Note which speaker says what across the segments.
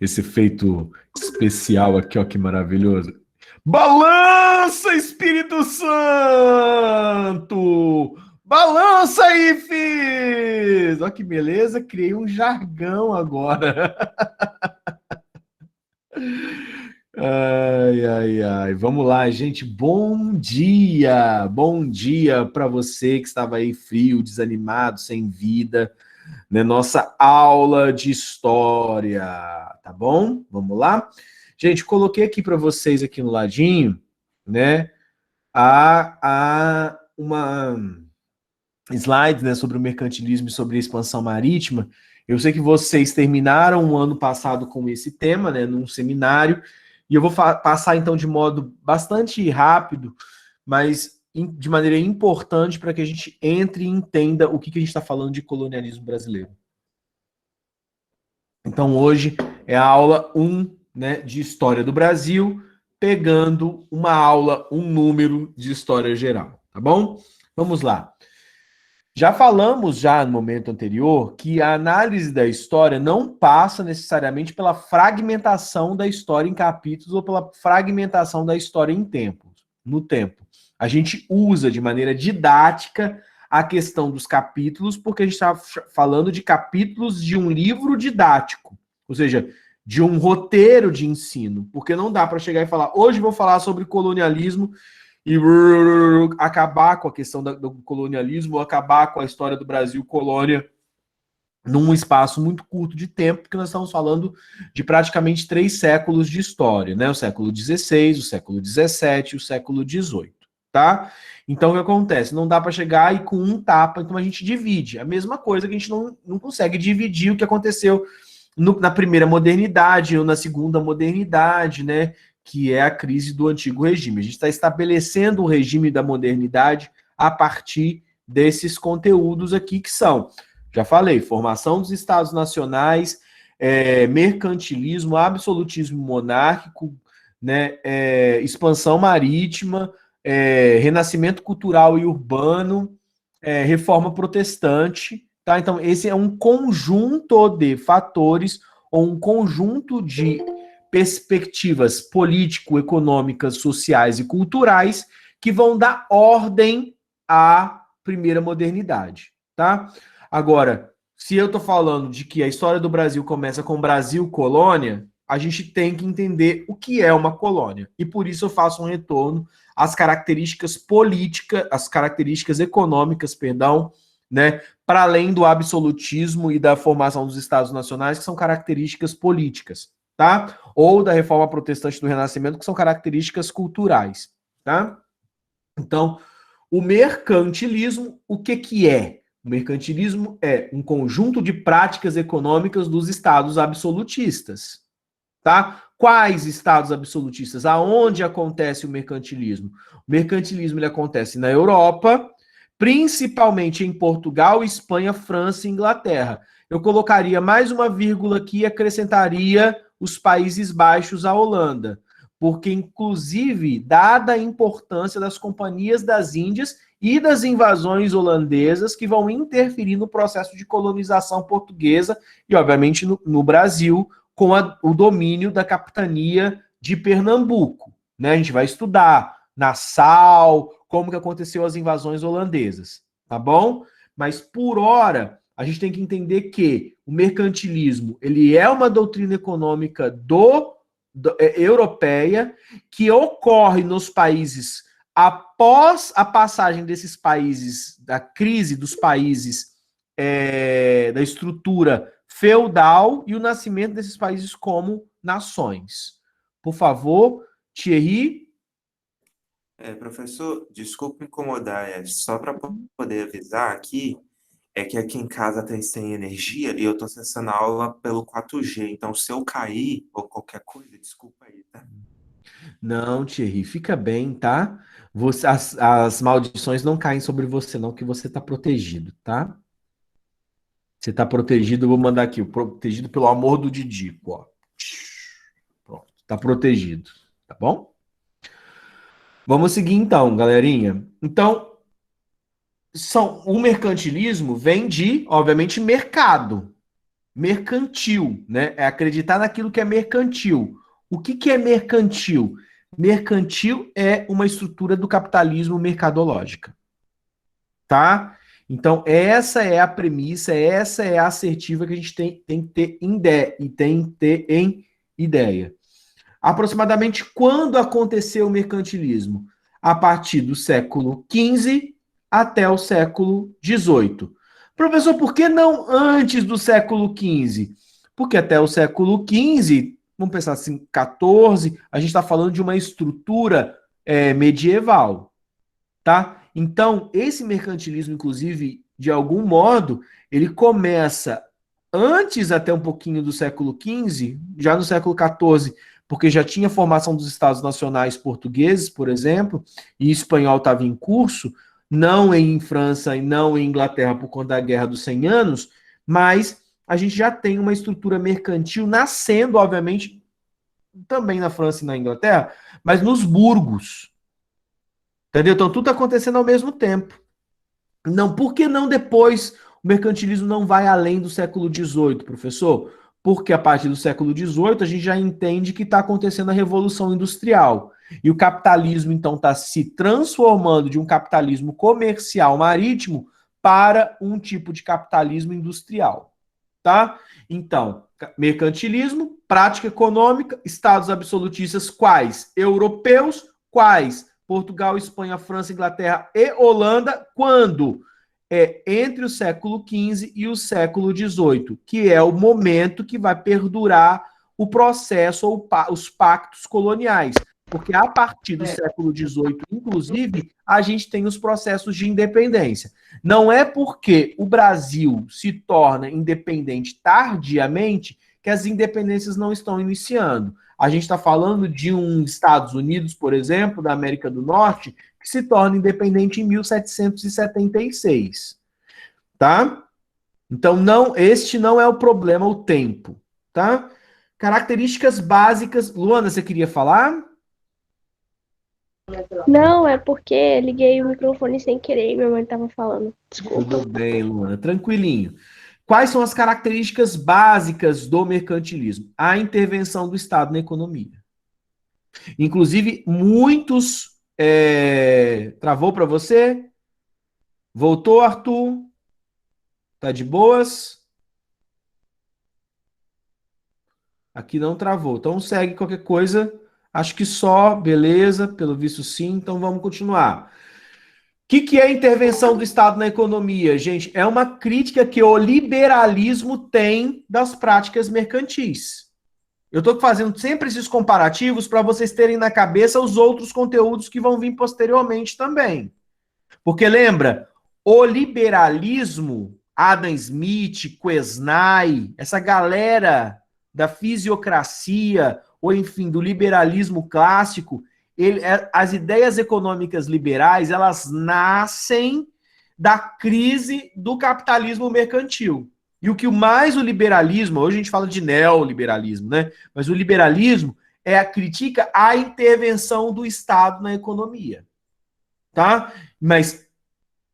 Speaker 1: esse efeito especial aqui, ó, que maravilhoso. Balança, Espírito Santo! Balança aí, filhos! Olha que beleza, criei um jargão agora. Ai, ai, ai. Vamos lá, gente. Bom dia! Bom dia para você que estava aí frio, desanimado, sem vida, né? Nossa aula de história, tá bom? Vamos lá? Gente, coloquei aqui para vocês aqui no ladinho, né? Uma slide, né, sobre o mercantilismo e sobre a expansão marítima. Eu sei que vocês terminaram o ano passado com esse tema, né, num seminário, e eu vou passar então de modo bastante rápido, mas de maneira importante para que a gente entre e entenda o que a gente está falando de colonialismo brasileiro. Então hoje é a aula 1, né, de História do Brasil, pegando uma aula, um número de História Geral, tá bom? Vamos lá. Já falamos já no momento anterior que a análise da história não passa necessariamente pela fragmentação da história em capítulos ou pela fragmentação da história em no tempo. A gente usa de maneira didática a questão dos capítulos porque a gente está falando de capítulos de um livro didático, ou seja, de um roteiro de ensino, porque não dá para chegar e falar, hoje vou falar sobre colonialismo e acabar com a questão do colonialismo, acabar com a história do Brasil colônia num espaço muito curto de tempo, porque nós estamos falando de praticamente 3 séculos de história, né? O século XVI, o século XVII e o século XVIII, tá? Então, o que acontece? Não dá para chegar aí com um tapa, então a gente divide. A mesma coisa que a gente não consegue dividir o que aconteceu na primeira modernidade ou na segunda modernidade, né? Que é a crise do antigo regime. A gente está estabelecendo o regime da modernidade a partir desses conteúdos aqui que são, já falei, formação dos estados nacionais, mercantilismo, absolutismo monárquico, né, expansão marítima, renascimento cultural e urbano, reforma protestante, tá? Então, esse é um conjunto de fatores ou um conjunto de perspectivas político-econômicas, sociais e culturais que vão dar ordem à primeira modernidade, tá? Agora, se eu estou falando de que a história do Brasil começa com Brasil colônia, a gente tem que entender o que é uma colônia. E por isso eu faço um retorno às características políticas, às características econômicas, perdão, né, para além do absolutismo e da formação dos estados nacionais, que são características políticas, tá? Ou da reforma protestante do Renascimento, que são características culturais, tá? Então, o mercantilismo, o que é? O mercantilismo é um conjunto de práticas econômicas dos estados absolutistas, tá? Quais estados absolutistas? Aonde acontece o mercantilismo? O mercantilismo ele acontece na Europa, principalmente em Portugal, Espanha, França e Inglaterra. Eu colocaria mais uma vírgula aqui e acrescentaria os Países Baixos à Holanda, porque, inclusive, dada a importância das companhias das Índias e das invasões holandesas que vão interferir no processo de colonização portuguesa e, obviamente, no Brasil, com o domínio da capitania de Pernambuco. Né? A gente vai estudar Nassau, como que aconteceu as invasões holandesas, tá bom? Mas, por hora, a gente tem que entender que o mercantilismo ele é uma doutrina econômica europeia que ocorre nos países após a passagem desses países, da crise dos países, da estrutura feudal e o nascimento desses países como nações. Por favor, Thierry.
Speaker 2: Professor, desculpe incomodar, só para poder avisar aqui, é que aqui em casa tem sem energia e eu estou acessando a aula pelo 4G, então se eu cair ou qualquer coisa, desculpa aí, tá?
Speaker 1: Não, Thierry, fica bem, tá? As maldições não caem sobre você, não, que você está protegido, tá? Você está protegido, eu vou mandar aqui, protegido pelo amor do Didico, ó. Pronto, tá protegido, tá bom? Vamos seguir então, galerinha. Então, o mercantilismo vem de, obviamente, mercado, mercantil, né? É acreditar naquilo que é mercantil. O que é mercantil? Mercantil é uma estrutura do capitalismo mercadológica, tá? Então, essa é a premissa, essa é a assertiva que a gente tem que ter em ideia. Aproximadamente quando aconteceu o mercantilismo? A partir do século XV até o século XVIII. Professor, por que não antes do século XV? Porque até o século XV, vamos pensar assim, XIV, a gente está falando de uma estrutura medieval, tá? Então, esse mercantilismo, inclusive, de algum modo, ele começa antes até um pouquinho do século XV, já no século XIV, porque já tinha formação dos Estados Nacionais portugueses, por exemplo, e espanhol estava em curso, não em França e não em Inglaterra por conta da Guerra dos 100 Anos, mas a gente já tem uma estrutura mercantil nascendo, obviamente, também na França e na Inglaterra, mas nos burgos. Entendeu? Então tudo está acontecendo ao mesmo tempo. Não, por que não depois o mercantilismo não vai além do século XVIII, professor? Porque a partir do século XVIII a gente já entende que está acontecendo a Revolução Industrial. E o capitalismo, então, está se transformando de um capitalismo comercial marítimo para um tipo de capitalismo industrial. Tá? Então, mercantilismo, prática econômica, estados absolutistas quais? Europeus, quais? Portugal, Espanha, França, Inglaterra e Holanda, quando? Entre o século XV e o século XVIII, que é o momento que vai perdurar o processo ou os pactos coloniais. Porque a partir do século XVIII, inclusive, a gente tem os processos de independência. Não é porque o Brasil se torna independente tardiamente que as independências não estão iniciando. A gente está falando de um Estados Unidos, por exemplo, da América do Norte, que se torna independente em 1776, tá? Então, este não é o problema, o tempo, tá? Características básicas. Luana, você queria falar?
Speaker 3: Não, é porque liguei o microfone sem querer e minha mãe tava falando. Desculpa.
Speaker 1: Tudo bem, Luana, tranquilinho. Quais são as características básicas do mercantilismo? A intervenção do Estado na economia. Inclusive, muitos. Travou para você? Voltou, Arthur? Tá de boas? Aqui não travou. Então segue qualquer coisa. Acho que só, beleza, pelo visto sim. Então vamos continuar. O que é a intervenção do Estado na economia? Gente, é uma crítica que o liberalismo tem das práticas mercantis. Eu estou fazendo sempre esses comparativos para vocês terem na cabeça os outros conteúdos que vão vir posteriormente também. Porque lembra, o liberalismo, Adam Smith, Quesnay, essa galera da fisiocracia, ou enfim, do liberalismo clássico, as ideias econômicas liberais, elas nascem da crise do capitalismo mercantil. E o que mais o liberalismo, hoje a gente fala de neoliberalismo, né? Mas o liberalismo é a critica à intervenção do Estado na economia. Tá? Mas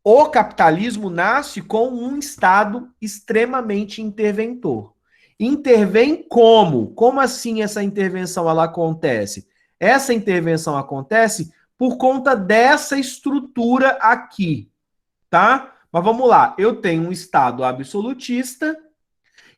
Speaker 1: o capitalismo nasce com um Estado extremamente interventor. Intervém como? Como assim essa intervenção ela acontece? Essa intervenção acontece por conta dessa estrutura aqui, tá? Mas vamos lá, eu tenho um Estado absolutista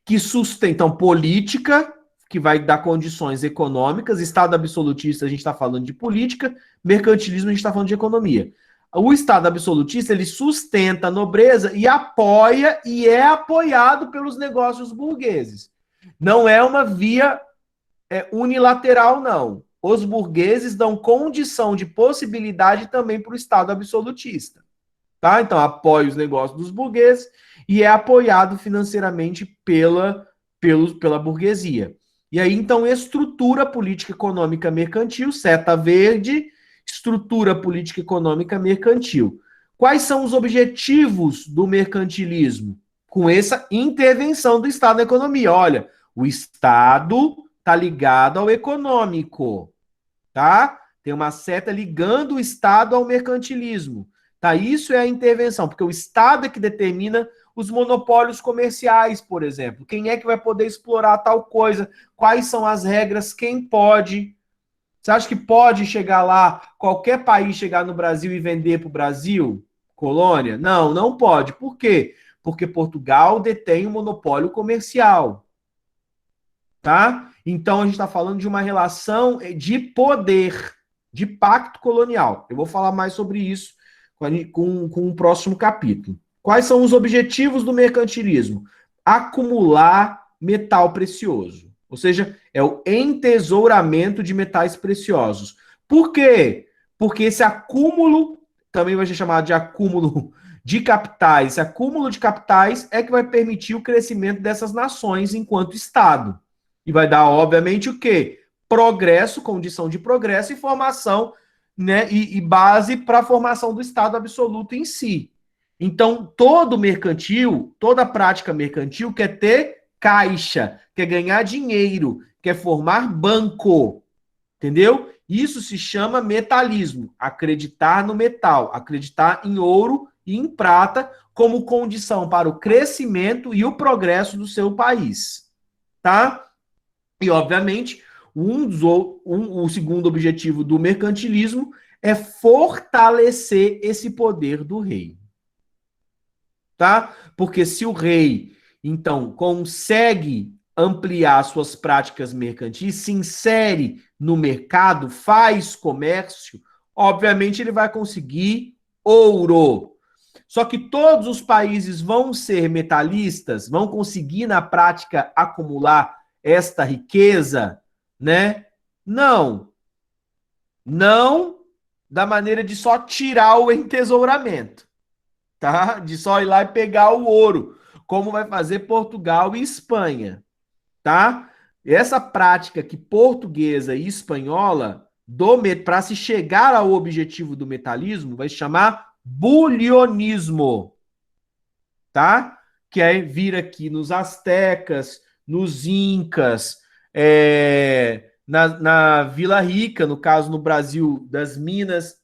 Speaker 1: que sustenta política, que vai dar condições econômicas. Estado absolutista, a gente está falando de política, mercantilismo, a gente está falando de economia. O Estado absolutista, ele sustenta a nobreza e apoia e é apoiado pelos negócios burgueses. Não é uma via unilateral, não. Os burgueses dão condição de possibilidade também para o Estado absolutista. Tá? Então, apoia os negócios dos burgueses e é apoiado financeiramente pela burguesia. E aí, então, estrutura política econômica mercantil, seta verde, estrutura política econômica mercantil. Quais são os objetivos do mercantilismo? Com essa intervenção do Estado na economia. Olha, o Estado está ligado ao econômico, tá? Tem uma seta ligando o Estado ao mercantilismo. Tá? Isso é a intervenção, porque o Estado é que determina os monopólios comerciais, por exemplo. Quem é que vai poder explorar tal coisa? Quais são as regras? Quem pode? Você acha que pode chegar lá, qualquer país chegar no Brasil e vender para o Brasil? Colônia? Não, não pode. Por quê? Porque Portugal detém um monopólio comercial. Tá? Então a gente está falando de uma relação de poder, de pacto colonial. Eu vou falar mais sobre isso com o próximo capítulo. Quais são os objetivos do mercantilismo? Acumular metal precioso. Ou seja, é o entesouramento de metais preciosos. Por quê? Porque esse acúmulo, também vai ser chamado de acúmulo de capitais, esse acúmulo de capitais é que vai permitir o crescimento dessas nações enquanto Estado. E vai dar, obviamente, o quê? Progresso, condição de progresso e formação, né? E base para a formação do Estado absoluto em si. Então, todo mercantil, toda prática mercantil quer ter caixa, quer ganhar dinheiro, quer formar banco. Entendeu? Isso se chama metalismo. Acreditar no metal, acreditar em ouro e em prata como condição para o crescimento e o progresso do seu país. Tá? E, obviamente, o segundo objetivo do mercantilismo é fortalecer esse poder do rei. Tá? Porque se o rei, então, consegue ampliar suas práticas mercantis, se insere no mercado, faz comércio, obviamente ele vai conseguir ouro. Só que todos os países vão ser metalistas, vão conseguir na prática acumular esta riqueza, né? Não. Não da maneira de só tirar o entesouramento, tá? De só ir lá e pegar o ouro, como vai fazer Portugal e Espanha, tá? Essa prática que portuguesa e espanhola para se chegar ao objetivo do metalismo vai se chamar bulionismo, tá? Que é vir aqui nos astecas, nos incas, na Vila Rica, no caso no Brasil das Minas,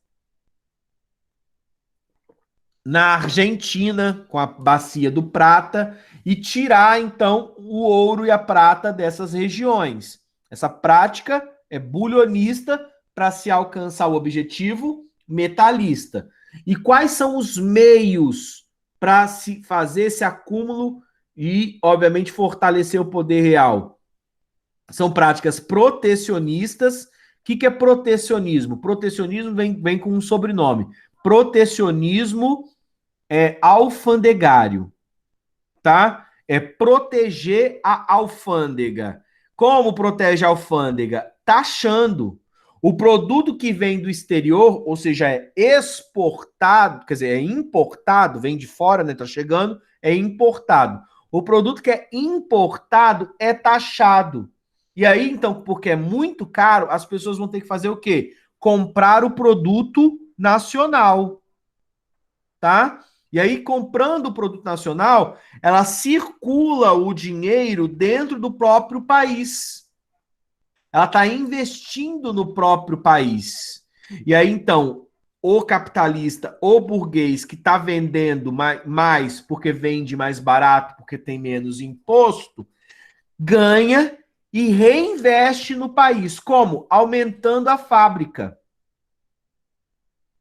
Speaker 1: na Argentina, com a Bacia do Prata, e tirar, então, o ouro e a prata dessas regiões. Essa prática é bulionista para se alcançar o objetivo metalista. E quais são os meios para se fazer esse acúmulo e, obviamente, fortalecer o poder real? São práticas protecionistas. O que é protecionismo? Protecionismo vem com um sobrenome. Protecionismo é alfandegário, tá? É proteger a alfândega. Como protege a alfândega? Taxando. O produto que vem do exterior, ou seja, é exportado, quer dizer, é importado, vem de fora, né? Tá chegando, é importado. O produto que é importado é taxado. E aí, então, porque é muito caro, as pessoas vão ter que fazer o quê? Comprar o produto nacional, tá? E aí, comprando o produto nacional, ela circula o dinheiro dentro do próprio país. Ela está investindo no próprio país. E aí, então, o capitalista, o burguês que está vendendo mais porque vende mais barato, porque tem menos imposto, ganha e reinveste no país. Como? Aumentando a fábrica.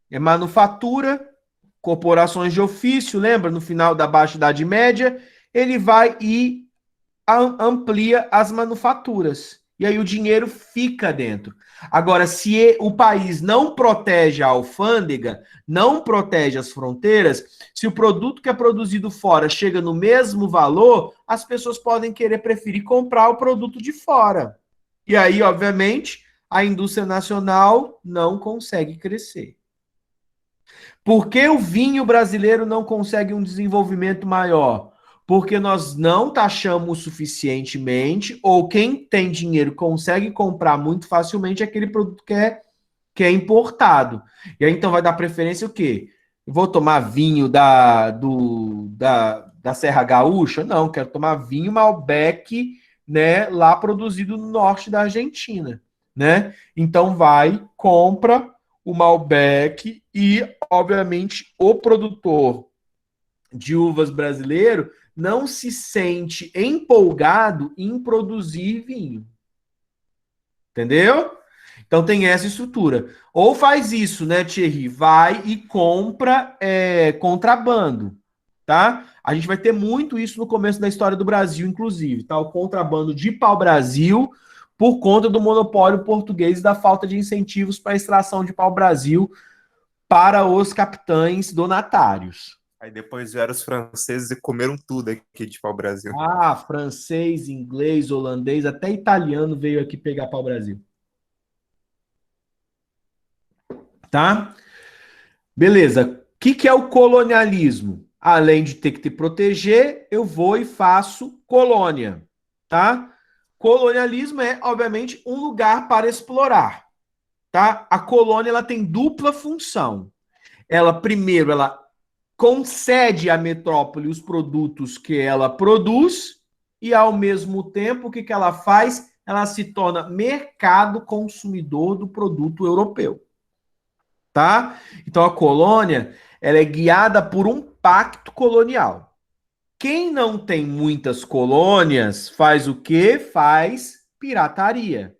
Speaker 1: É manufatura, corporações de ofício, lembra? No final da Baixa Idade Média, ele vai e amplia as manufaturas. E aí o dinheiro fica dentro. Agora, se o país não protege a alfândega, não protege as fronteiras, se o produto que é produzido fora chega no mesmo valor, as pessoas podem preferir comprar o produto de fora. E aí, obviamente, a indústria nacional não consegue crescer. Por que o vinho brasileiro não consegue um desenvolvimento maior? Porque nós não taxamos suficientemente, ou quem tem dinheiro consegue comprar muito facilmente aquele produto que é importado. E aí, então, vai dar preferência o quê? Eu vou tomar vinho da Serra Gaúcha? Não, quero tomar vinho Malbec, né, lá produzido no norte da Argentina, né? Então, compra o Malbec e, obviamente, o produtor de uvas brasileiro não se sente empolgado em produzir vinho. Entendeu? Então tem essa estrutura. Ou faz isso, né, Thierry? Vai e compra contrabando, tá? A gente vai ter muito isso no começo da história do Brasil, inclusive, tá? O contrabando de pau-brasil por conta do monopólio português e da falta de incentivos para a extração de pau-brasil para os capitães donatários.
Speaker 2: Aí depois vieram os franceses e comeram tudo aqui de pau-brasil.
Speaker 1: Ah, francês, inglês, holandês, até italiano veio aqui pegar pau-brasil. Tá? Beleza. O que é o colonialismo? Além de ter que te proteger, eu vou e faço colônia. Tá? Colonialismo é, obviamente, um lugar para explorar. Tá? A colônia ela tem dupla função. Primeiro, ela concede à metrópole os produtos que ela produz e, ao mesmo tempo, o que ela faz? Ela se torna mercado consumidor do produto europeu. Tá? Então, a colônia ela é guiada por um pacto colonial. Quem não tem muitas colônias faz o quê? Faz pirataria.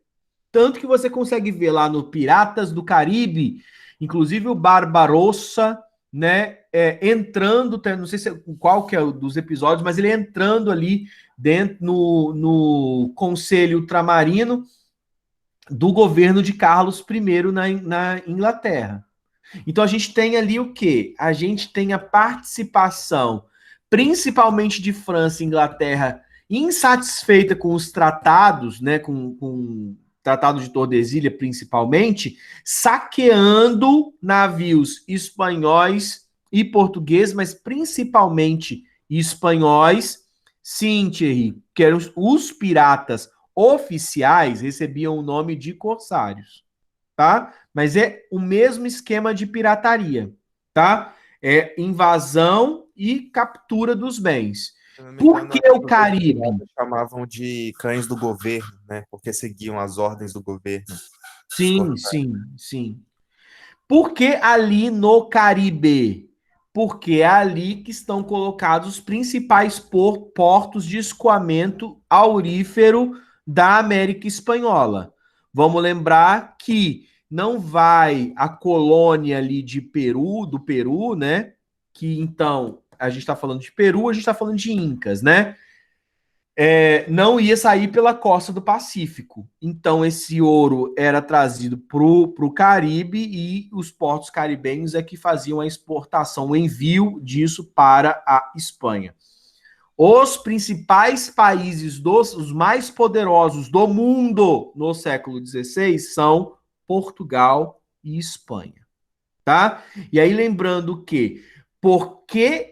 Speaker 1: Tanto que você consegue ver lá no Piratas do Caribe, inclusive o Barbarossa, né, entrando, não sei qual que é o dos episódios, mas ele entrando ali dentro no Conselho Ultramarino do governo de Carlos I na Inglaterra. Então a gente tem ali o quê? A gente tem a participação, principalmente de França e Inglaterra, insatisfeita com os tratados, né, com Tratado de Tordesilha, principalmente, saqueando navios espanhóis e portugueses, mas principalmente espanhóis. Sim, Thierry, que eram os piratas oficiais, recebiam o nome de corsários, tá? Mas é o mesmo esquema de pirataria, tá? É invasão e captura dos bens. Por que o Caribe?
Speaker 2: Chamavam de cães do governo, né? Porque seguiam as ordens do governo.
Speaker 1: Sim, sim, sim. Por que ali no Caribe? Porque é ali que estão colocados os principais portos de escoamento aurífero da América Espanhola. Vamos lembrar que não vai a colônia ali de Peru, do Peru, né? Que então a gente está falando de Peru, a gente está falando de Incas, né? Não ia sair pela costa do Pacífico. Então, esse ouro era trazido para o Caribe e os portos caribenhos é que faziam a exportação, o envio disso para a Espanha. Os principais países, os mais poderosos do mundo no século XVI são Portugal e Espanha. Tá? E aí, lembrando que, porque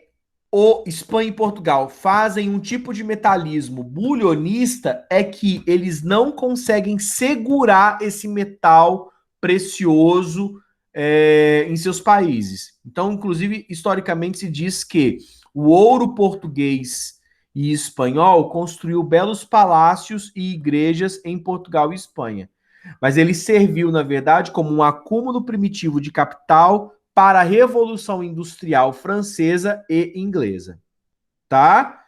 Speaker 1: Espanha e Portugal fazem um tipo de metalismo bulionista, é que eles não conseguem segurar esse metal precioso em seus países. Então, inclusive, historicamente se diz que o ouro português e espanhol construiu belos palácios e igrejas em Portugal e Espanha. Mas ele serviu, na verdade, como um acúmulo primitivo de capital para a Revolução Industrial Francesa e Inglesa, tá?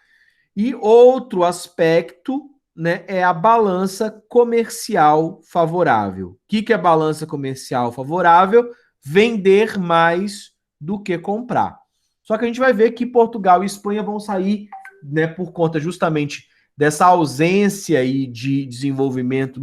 Speaker 1: E outro aspecto, né, é a balança comercial favorável. O que é balança comercial favorável? Vender mais do que comprar. Só que a gente vai ver que Portugal e Espanha vão sair, né, por conta justamente dessa ausência aí de desenvolvimento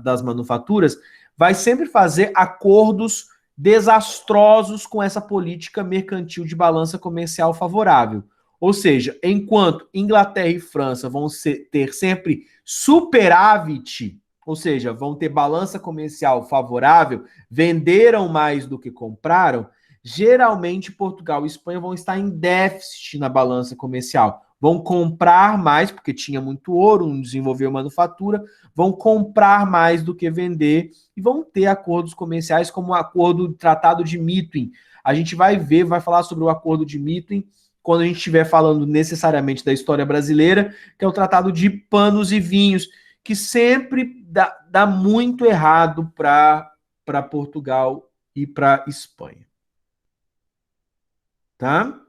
Speaker 1: das manufaturas, vai sempre fazer acordos desastrosos com essa política mercantil de balança comercial favorável. Ou seja, enquanto Inglaterra e França vão ter sempre superávit, ou seja, vão ter balança comercial favorável, venderam mais do que compraram, geralmente Portugal e Espanha vão estar em déficit na balança comercial. Vão comprar mais, porque tinha muito ouro, não desenvolveu manufatura, vão comprar mais do que vender e vão ter acordos comerciais como o acordo Tratado de Mitwin. A gente vai ver, vai falar sobre o acordo de Mitwin quando a gente estiver falando necessariamente da história brasileira, que é o Tratado de Panos e Vinhos, que sempre dá muito errado para Portugal e para Espanha. Tá?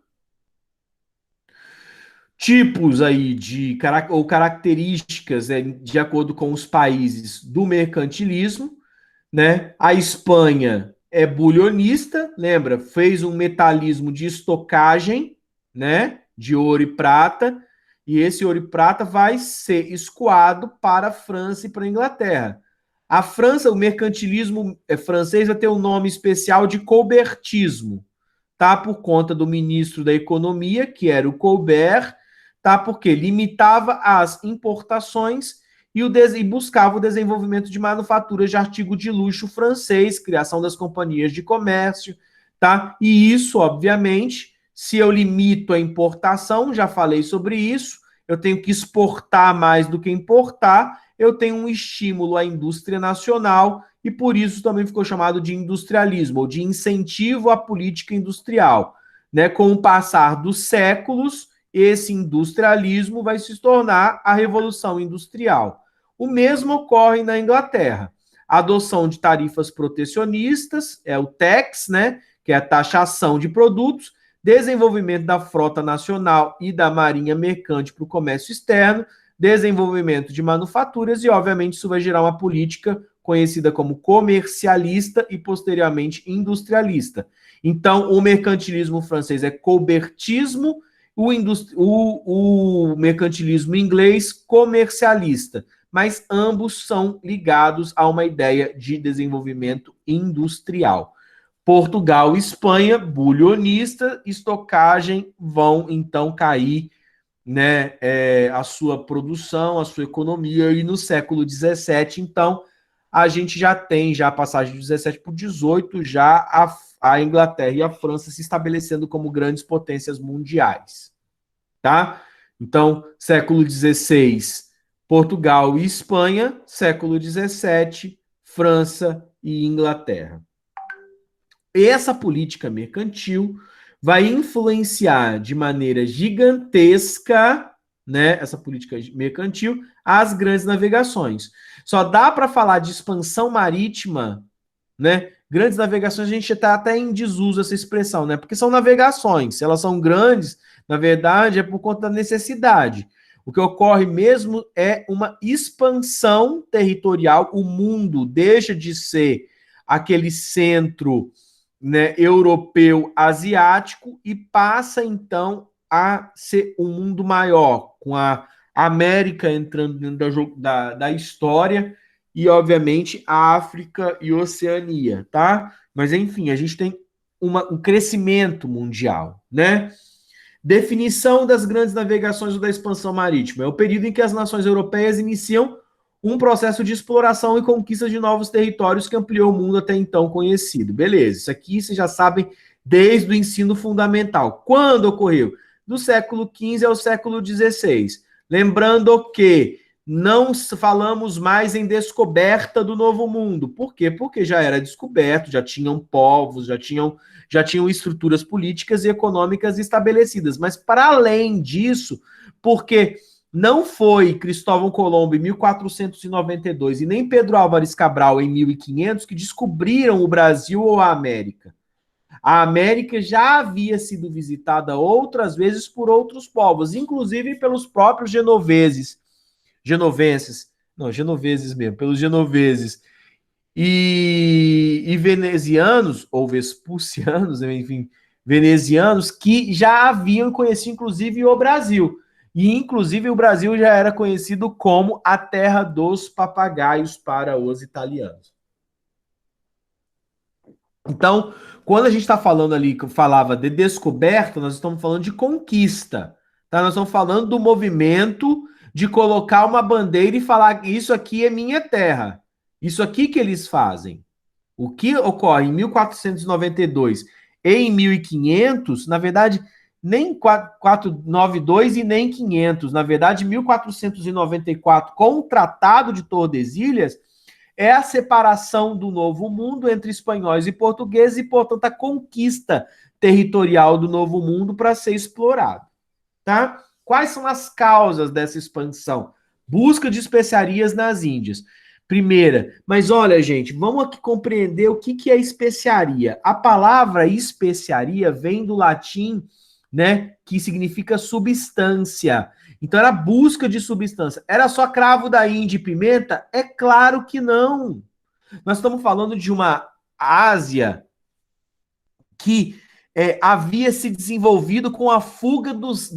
Speaker 1: tipos aí de ou características de acordo com os países do mercantilismo, né? A Espanha é bulionista, lembra? Fez um metalismo de estocagem, né? De ouro e prata, e esse ouro e prata vai ser escoado para a França e para a Inglaterra. A França, o mercantilismo francês vai ter um nome especial de colbertismo, tá? Por conta do ministro da Economia, que era o Colbert, tá? Porque limitava as importações e buscava o desenvolvimento de manufaturas de artigo de luxo francês, criação das companhias de comércio, tá? E isso, obviamente, se eu limito a importação, já falei sobre isso, eu tenho que exportar mais do que importar, eu tenho um estímulo à indústria nacional e por isso também ficou chamado de industrialismo, ou de incentivo à política industrial. Né? Com o passar dos séculos, esse industrialismo vai se tornar a Revolução Industrial. O mesmo ocorre na Inglaterra. A adoção de tarifas protecionistas, é o tax, né? Que é a taxação de produtos, desenvolvimento da frota nacional e da marinha mercante para o comércio externo, desenvolvimento de manufaturas e, obviamente, isso vai gerar uma política conhecida como comercialista e, posteriormente, industrialista. Então, o mercantilismo francês é colbertismo, o mercantilismo inglês comercialista, mas ambos são ligados a uma ideia de desenvolvimento industrial. Portugal e Espanha, bulionista, estocagem, vão então cair, né, a sua produção, a sua economia, e no século XVII, então, a gente já tem a passagem de 17 para 18, já a Inglaterra e a França se estabelecendo como grandes potências mundiais, tá? Então, século XVI, Portugal e Espanha, século XVII, França e Inglaterra. Essa política mercantil vai influenciar de maneira gigantesca, né, essa política mercantil, as grandes navegações. Só dá para falar de expansão marítima, né? Grandes navegações, a gente está até em desuso essa expressão, né? Porque são navegações. Se elas são grandes, na verdade, é por conta da necessidade. O que ocorre mesmo é uma expansão territorial. O mundo deixa de ser aquele centro, né, europeu, asiático, e passa então a ser um mundo maior, com a América entrando dentro da história e, obviamente, a África e Oceania, tá? Mas, enfim, a gente tem um crescimento mundial, né? Definição das grandes navegações ou da expansão marítima. É o período em que as nações europeias iniciam um processo de exploração e conquista de novos territórios que ampliou o mundo até então conhecido. Beleza, isso aqui vocês já sabem desde o ensino fundamental. Quando ocorreu? Do século XV ao século XVI. Lembrando que não falamos mais em descoberta do novo mundo. Por quê? Porque já era descoberto, já tinham povos, já tinham estruturas políticas e econômicas estabelecidas. Mas, para além disso, porque não foi Cristóvão Colombo em 1492 e nem Pedro Álvares Cabral em 1500 que descobriram o Brasil ou a América. A América já havia sido visitada outras vezes por outros povos, inclusive pelos próprios genoveses e venezianos, ou vespucianos, enfim, venezianos, que já haviam conhecido, inclusive, o Brasil. E, inclusive, o Brasil já era conhecido como a terra dos papagaios para os italianos. Então, quando a gente está falando ali, que eu falava de descoberta, nós estamos falando de conquista. Tá? Nós estamos falando do movimento de colocar uma bandeira e falar que isso aqui é minha terra. Isso aqui que eles fazem. O que ocorre em 1492 e em 1500, na verdade, nem 492 e nem 500. Na verdade, 1494, com o Tratado de Tordesilhas, é a separação do Novo Mundo entre espanhóis e portugueses e, portanto, a conquista territorial do Novo Mundo para ser explorado. Tá? Quais são as causas dessa expansão? Busca de especiarias nas Índias. Primeira, mas olha, gente, vamos aqui compreender o que é especiaria. A palavra especiaria vem do latim, né? Que significa substância. Então era busca de substância. Era só cravo da Índia e pimenta? É claro que não. Nós estamos falando de uma Ásia que havia se desenvolvido com a fuga dos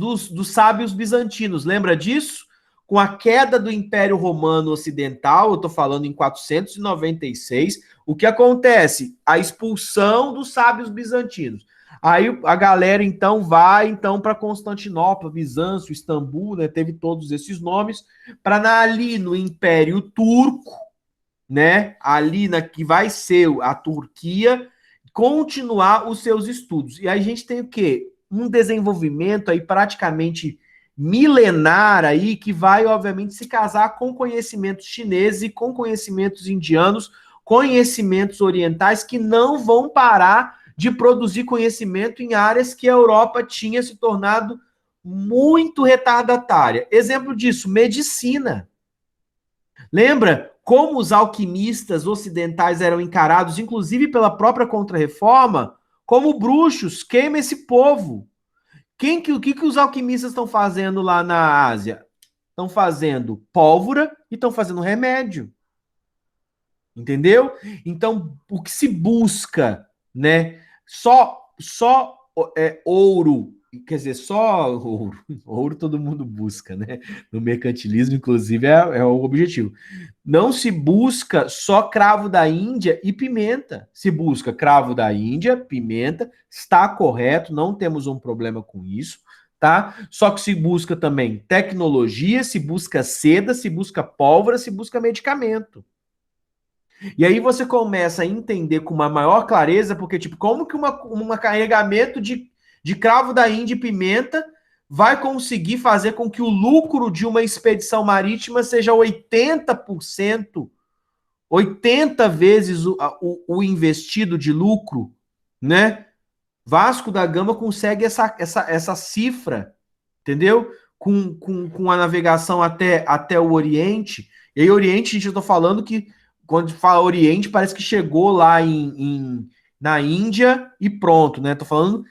Speaker 1: sábios bizantinos. Lembra disso? Com a queda do Império Romano Ocidental, eu estou falando em 496, o que acontece? A expulsão dos sábios bizantinos. Aí a galera então vai para Constantinopla, Bizâncio, Istambul, né, teve todos esses nomes, para ali no Império Turco, né, ali na que vai ser a Turquia, continuar os seus estudos. E aí a gente tem o quê? Um desenvolvimento aí praticamente milenar aí, que vai, obviamente, se casar com conhecimentos chineses e com conhecimentos indianos, conhecimentos orientais que não vão parar de produzir conhecimento em áreas que a Europa tinha se tornado muito retardatária. Exemplo disso, medicina. Lembra como os alquimistas ocidentais eram encarados, inclusive pela própria Contra-Reforma, como bruxos? Queima esse povo. O que os alquimistas estão fazendo lá na Ásia? Estão fazendo pólvora e estão fazendo remédio. Entendeu? Então, o que se busca, né? Só ouro, quer dizer, só ouro. Ouro todo mundo busca, né? No mercantilismo, inclusive, é o objetivo. Não se busca só cravo da Índia e pimenta. Se busca cravo da Índia, pimenta, está correto, não temos um problema com isso, tá? Só que se busca também tecnologia, se busca seda, se busca pólvora, se busca medicamento. E aí você começa a entender com uma maior clareza, porque, tipo, como que um carregamento de cravo da Índia e pimenta vai conseguir fazer com que o lucro de uma expedição marítima seja 80%, 80 vezes o investido de lucro, né? Vasco da Gama consegue essa cifra, entendeu? Com a navegação até o Oriente. E aí, Oriente, gente, eu tô falando que quando fala Oriente, parece que chegou lá na Índia e pronto, né? Tô falando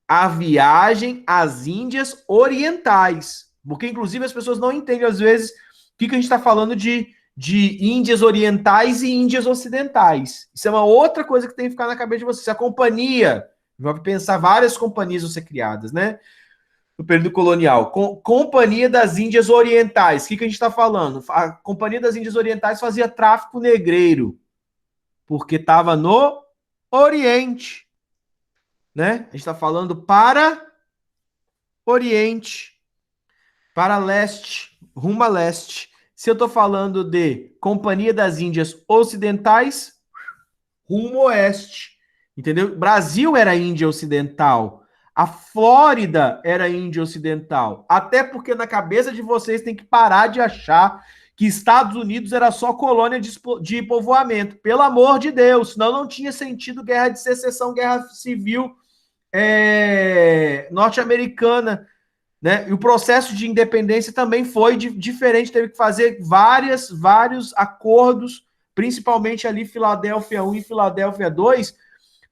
Speaker 1: a viagem às Índias Orientais. Porque, inclusive, as pessoas não entendem, às vezes, o que a gente está falando de Índias Orientais e Índias Ocidentais. Isso é uma outra coisa que tem que ficar na cabeça de vocês. A companhia, vai pensar várias companhias vão ser criadas, né? No período colonial. Companhia das Índias Orientais. O que a gente está falando? A Companhia das Índias Orientais fazia tráfico negreiro, porque estava no Oriente. Né? A gente está falando para Oriente, para leste, rumo a leste. Se eu estou falando de Companhia das Índias Ocidentais, rumo oeste. Entendeu? Brasil era Índia Ocidental. A Flórida era Índia Ocidental. Até porque na cabeça de vocês tem que parar de achar que Estados Unidos era só colônia de povoamento. Pelo amor de Deus, senão não tinha sentido guerra de secessão, guerra civil norte-americana, né? E o processo de independência também foi diferente, teve que fazer vários acordos, principalmente ali Filadélfia 1 e Filadélfia 2.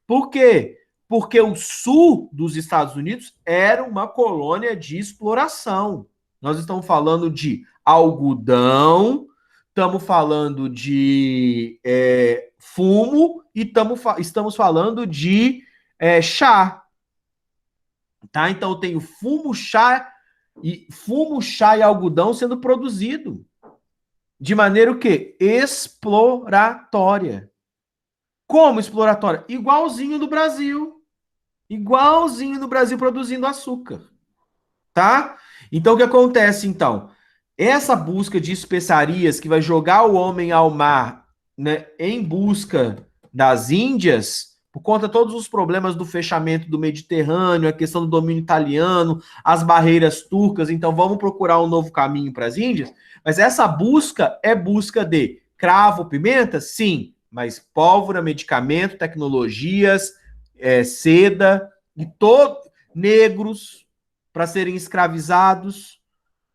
Speaker 1: Por quê? Porque o sul dos Estados Unidos era uma colônia de exploração. Nós estamos falando de algodão, estamos falando de fumo e estamos falando de chá. Tá? Então tem o fumo, chá e algodão sendo produzido de maneira o quê? Exploratória. Como exploratória? Igualzinho no Brasil. Igualzinho no Brasil produzindo açúcar. Tá? Então o que acontece então? Essa busca de especiarias que vai jogar o homem ao mar, né, em busca das Índias, por conta de todos os problemas do fechamento do Mediterrâneo, a questão do domínio italiano, as barreiras turcas, então vamos procurar um novo caminho para as Índias. Mas essa busca é busca de cravo, pimenta? Sim, mas pólvora, medicamento, tecnologias, seda, e negros para serem escravizados,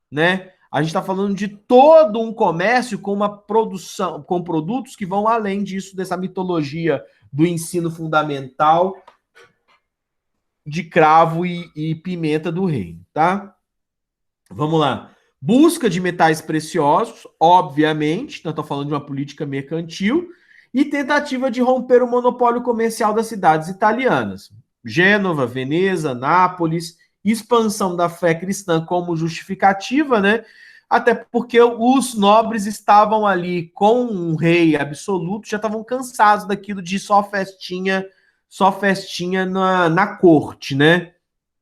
Speaker 1: né? A gente está falando de todo um comércio com uma produção, com produtos que vão além disso, dessa mitologia do ensino fundamental de cravo e pimenta do reino, tá? Vamos lá. Busca de metais preciosos, obviamente, nós estamos falando de uma política mercantil, e tentativa de romper o monopólio comercial das cidades italianas. Gênova, Veneza, Nápoles, expansão da fé cristã como justificativa, né? Até porque os nobres estavam ali com um rei absoluto, já estavam cansados daquilo de só festinha na corte, né?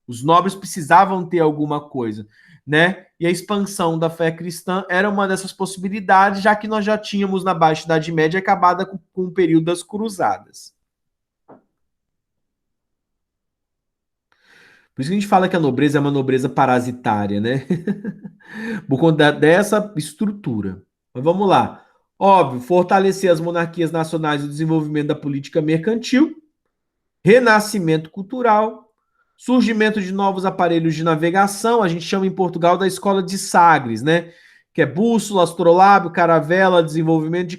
Speaker 1: Os nobres precisavam ter alguma coisa, né? E a expansão da fé cristã era uma dessas possibilidades, já que nós já tínhamos na Baixa Idade Média acabada com o período das cruzadas. Por isso que a gente fala que a nobreza é uma nobreza parasitária, né? Por conta dessa estrutura. Mas vamos lá. Óbvio, fortalecer as monarquias nacionais e o desenvolvimento da política mercantil, renascimento cultural, surgimento de novos aparelhos de navegação, a gente chama em Portugal da escola de Sagres, né? Que é bússola, astrolábio, caravela, desenvolvimento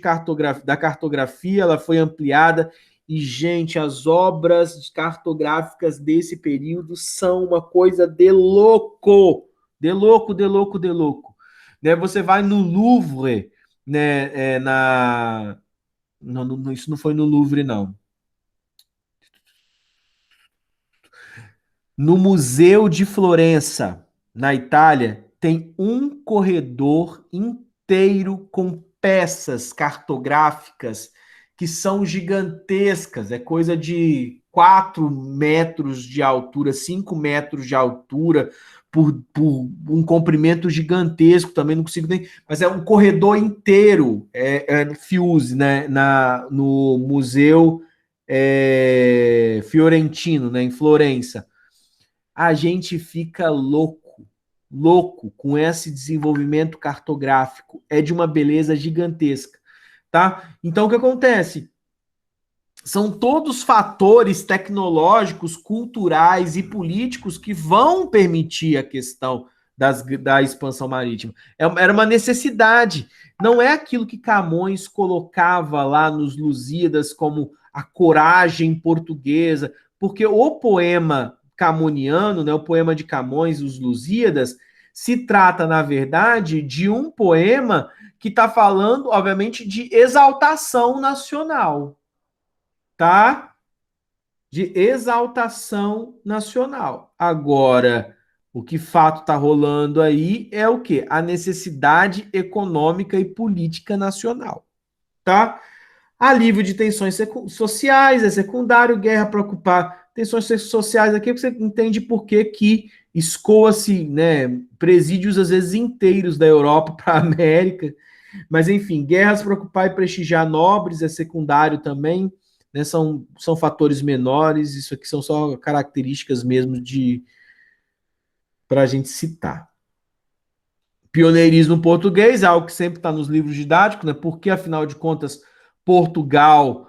Speaker 1: da cartografia, ela foi ampliada. E, gente, as obras cartográficas desse período são uma coisa de louco. De louco, de louco, de louco. Né? Você vai no Louvre, né? Não, isso não foi no Louvre, não. No Museu de Florença, na Itália, tem um corredor inteiro com peças cartográficas que são gigantescas. É coisa de 4 metros de altura, 5 metros de altura, por um comprimento gigantesco. Também não consigo nem. Mas é um corredor inteiro, Fiusi, né, no Museu Fiorentino, né, em Florença. A gente fica louco com esse desenvolvimento cartográfico. É de uma beleza gigantesca, tá? Então, o que acontece? São todos fatores tecnológicos, culturais e políticos que vão permitir a questão da expansão marítima. Era uma necessidade. Não é aquilo que Camões colocava lá nos Lusíadas como a coragem portuguesa, porque o poema camoniano, né, o poema de Camões, os Lusíadas, se trata, na verdade, de um poema que está falando, obviamente, de exaltação nacional, tá? De exaltação nacional. Agora, o que fato está rolando aí é o quê? A necessidade econômica e política nacional, tá? Alívio de tensões sociais é secundário, guerra para ocupar tensões sociais aqui, você entende por que escoa-se, né, presídios às vezes inteiros da Europa para a América, mas enfim, guerras para ocupar e prestigiar nobres é secundário também, né, são fatores menores, isso aqui são só características mesmo para a gente citar. Pioneirismo português é algo que sempre está nos livros didáticos, né? Porque, afinal de contas, Portugal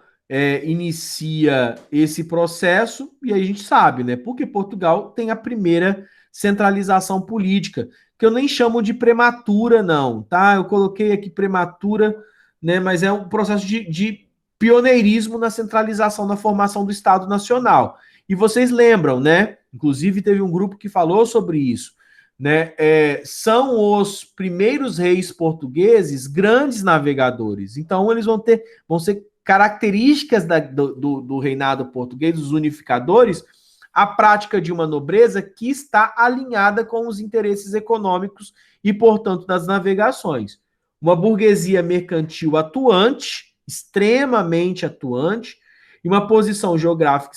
Speaker 1: inicia esse processo, e aí a gente sabe, né? Porque Portugal tem a primeira centralização política, que eu nem chamo de prematura, não, tá? Eu coloquei aqui prematura, né? Mas é um processo de pioneirismo na centralização da formação do Estado Nacional. E vocês lembram, né? Inclusive, teve um grupo que falou sobre isso. Né, são os primeiros reis portugueses grandes navegadores. Então, eles vão ser características do reinado português, dos unificadores, a prática de uma nobreza que está alinhada com os interesses econômicos e, portanto, das navegações. Uma burguesia mercantil atuante, extremamente atuante, e uma posição geográfica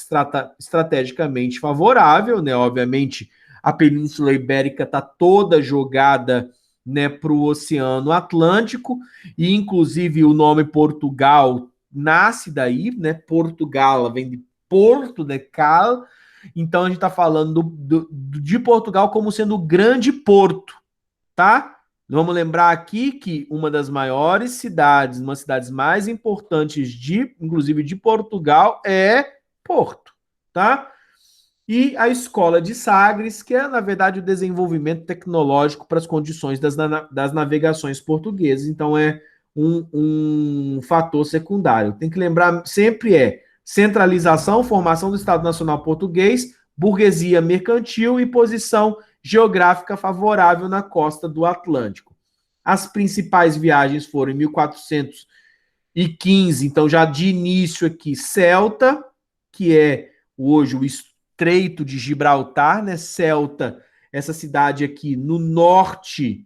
Speaker 1: estrategicamente favorável, né, obviamente. A Península Ibérica está toda jogada, né, para o Oceano Atlântico, e inclusive o nome Portugal nasce daí, né? Portugal vem de Porto de Cal, então a gente está falando de Portugal como sendo o grande porto, tá? Vamos lembrar aqui que uma das maiores cidades, uma das cidades mais importantes inclusive de Portugal, é Porto, tá? E a escola de Sagres, que é, na verdade, o desenvolvimento tecnológico para as condições das navegações portuguesas. Então, é um fator secundário. Tem que lembrar, sempre centralização, formação do Estado Nacional Português, burguesia mercantil e posição geográfica favorável na costa do Atlântico. As principais viagens foram em 1415, então já de início aqui, Ceuta, que é hoje o Estreito de Gibraltar, né? Ceuta, essa cidade aqui no norte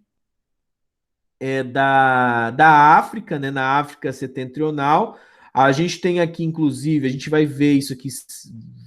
Speaker 1: da África, né? Na África setentrional. A gente tem aqui, inclusive, a gente vai ver isso aqui